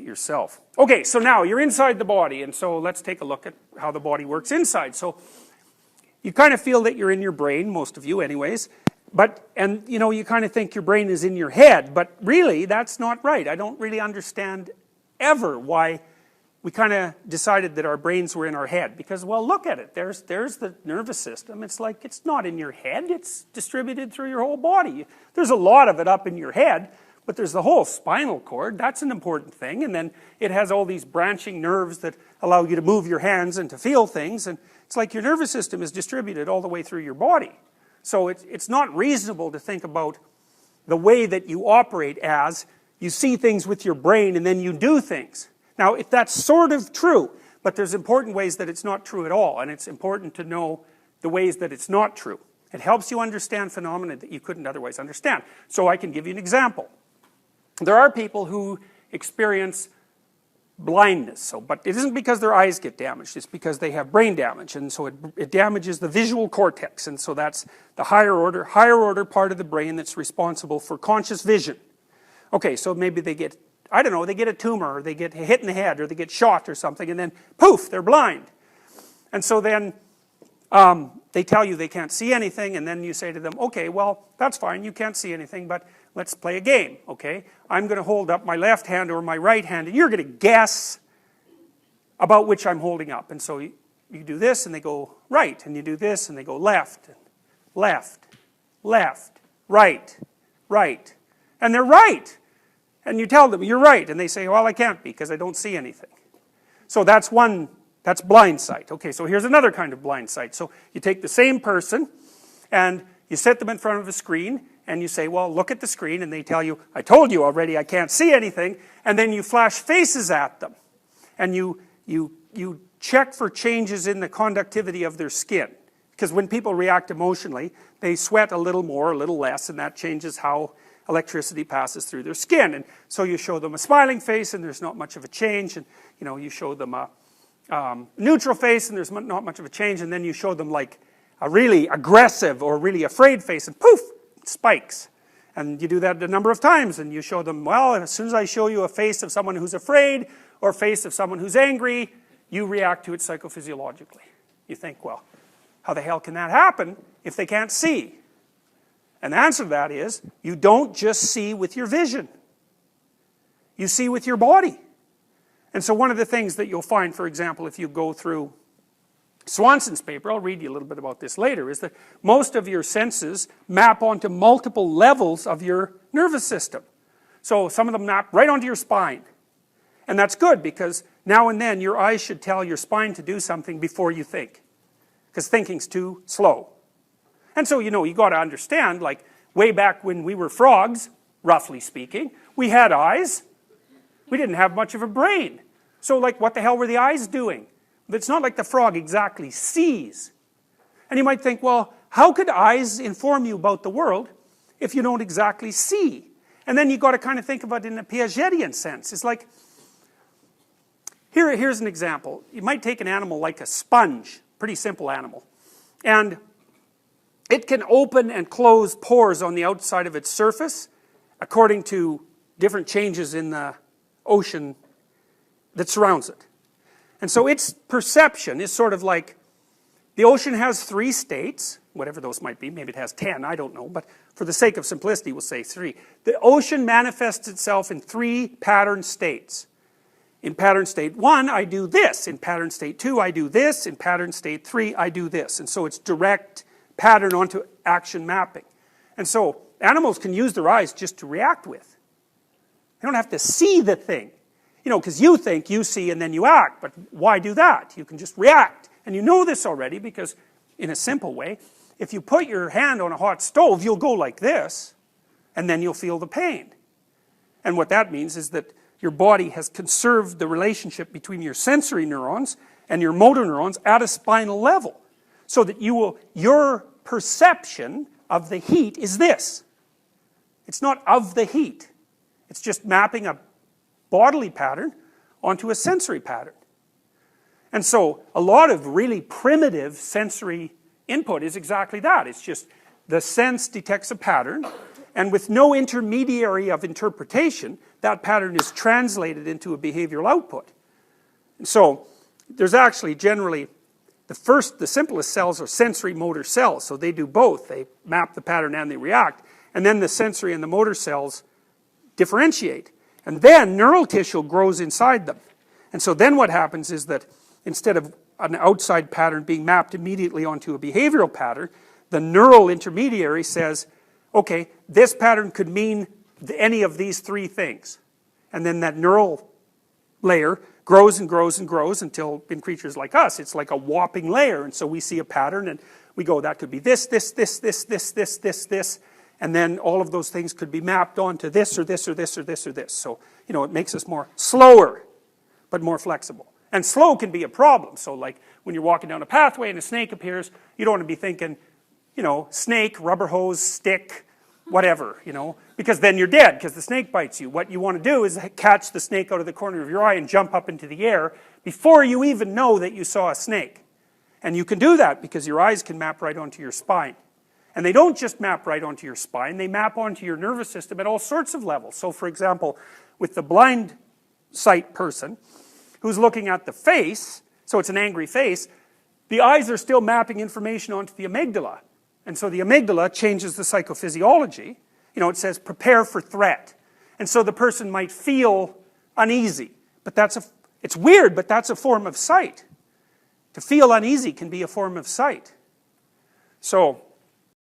yourself. Okay, so now you're inside the body, and so let's take a look at how the body works inside. So you kind of feel that you're in your brain, most of you anyways, and you know, you kind of think your brain is in your head, but really that's not right. I don't really understand ever why we kind of decided that our brains were in our head, because, well, look at it, there's the nervous system. It's like, it's not in your head, it's distributed through your whole body. There's a lot of it up in your head, but there's the whole spinal cord. That's an important thing, and then it has all these branching nerves that allow you to move your hands and to feel things, and it's like your nervous system is distributed all the way through your body. So it's not reasonable to think about the way that you operate as you see things with your brain and then you do things. Now, if that's sort of true, but there's important ways that it's not true at all, and it's important to know the ways that it's not true. It helps you understand phenomena that you couldn't otherwise understand. So I can give you an example. There are people who experience blindness, but it isn't because their eyes get damaged, it's because they have brain damage, and so it damages the visual cortex, and so that's the higher order part of the brain that's responsible for conscious vision. Okay, so maybe they get, I don't know, they get a tumor, or they get hit in the head, or they get shot or something, and then poof, they're blind. And so then they tell you they can't see anything, and then you say to them, okay, well, that's fine, you can't see anything, but let's play a game, okay? I'm going to hold up my left hand or my right hand, and you're going to guess about which I'm holding up. And so you do this, and they go right, and you do this, and they go left, left, left, right, right. And they're right. And you tell them, you're right, and they say, well, I can't be, because I don't see anything. So that's blind sight. Okay, so here's another kind of blind sight. So you take the same person, and you set them in front of a screen, and you say, well, look at the screen, and they tell you, I told you already, I can't see anything, and then you flash faces at them, and you check for changes in the conductivity of their skin, because when people react emotionally, they sweat a little more, a little less, and that changes how electricity passes through their skin. And so you show them a smiling face, and there's not much of a change, and you show them a neutral face, and there's not much of a change, and then you show them like a really aggressive or really afraid face, and poof, it spikes. And you do that a number of times, and you show them, well, as soon as I show you a face of someone who's afraid, or a face of someone who's angry, you react to it psychophysiologically. You think, well, how the hell can that happen if they can't see? And the answer to that is, you don't just see with your vision. You see with your body. And so one of the things that you'll find, for example, if you go through Swanson's paper, I'll read you a little bit about this later, is that most of your senses map onto multiple levels of your nervous system. So some of them map right onto your spine. And that's good, because now and then your eyes should tell your spine to do something before you think. Because thinking's too slow. And so, you got to understand, like, way back when we were frogs, roughly speaking, we had eyes. We didn't have much of a brain. So, like, what the hell were the eyes doing? It's not like the frog exactly sees. And you might think, well, how could eyes inform you about the world if you don't exactly see? And then you got to kind of think about it in a Piagetian sense. It's like, here's an example. You might take an animal like a sponge, pretty simple animal, and it can open and close pores on the outside of its surface according to different changes in the ocean that surrounds it. And so its perception is sort of like, the ocean has 3 states, whatever those might be, maybe it has 10, I don't know, but for the sake of simplicity we'll say 3. The ocean manifests itself in 3 pattern states. In pattern state 1, I do this. In pattern state 2, I do this. In pattern state 3, I do this. And so it's direct pattern onto action mapping. And so animals can use their eyes just to react with. They don't have to see the thing. Because you think, you see, and then you act. But why do that? You can just react. And you know this already, because in a simple way, if you put your hand on a hot stove, you'll go like this, and then you'll feel the pain. And what that means is that your body has conserved the relationship between your sensory neurons and your motor neurons at a spinal level. So that your perception of the heat is this. It's not of the heat. It's just mapping a bodily pattern onto a sensory pattern. And so a lot of really primitive sensory input is exactly that. It's just the sense detects a pattern, And with no intermediary of interpretation, that pattern is translated into a behavioral output. And so, there's actually generally, the simplest cells are sensory motor cells, so they do both. They map the pattern and they react. And then the sensory and the motor cells differentiate. And then neural tissue grows inside them. And so then what happens is that instead of an outside pattern being mapped immediately onto a behavioral pattern, the neural intermediary says, okay, this pattern could mean any of these three things. And then that neural layer grows and grows and grows until in creatures like us, it's like a whopping layer. And so we see a pattern and we go, that could be this, this, this, this, this, this, this, this. And then all of those things could be mapped onto this or this or this or this or this. So, you know, it makes us more slower, but more flexible. And slow can be a problem. So like when you're walking down a pathway and a snake appears, you don't want to be thinking, you know, snake, rubber hose, stick, whatever, you know, because then you're dead because the snake bites you. What you want to do is catch the snake out of the corner of your eye and jump up into the air before you even know that you saw a snake. And you can do that because your eyes can map right onto your spine. And they don't just map right onto your spine, they map onto your nervous system at all sorts of levels. So for example, with the blind sight person who's looking at the face, so it's an angry face, the eyes are still mapping information onto the amygdala. And so the amygdala changes the psychophysiology. You know, it says prepare for threat. And so the person might feel uneasy. But it's weird, but that's a form of sight. To feel uneasy can be a form of sight. So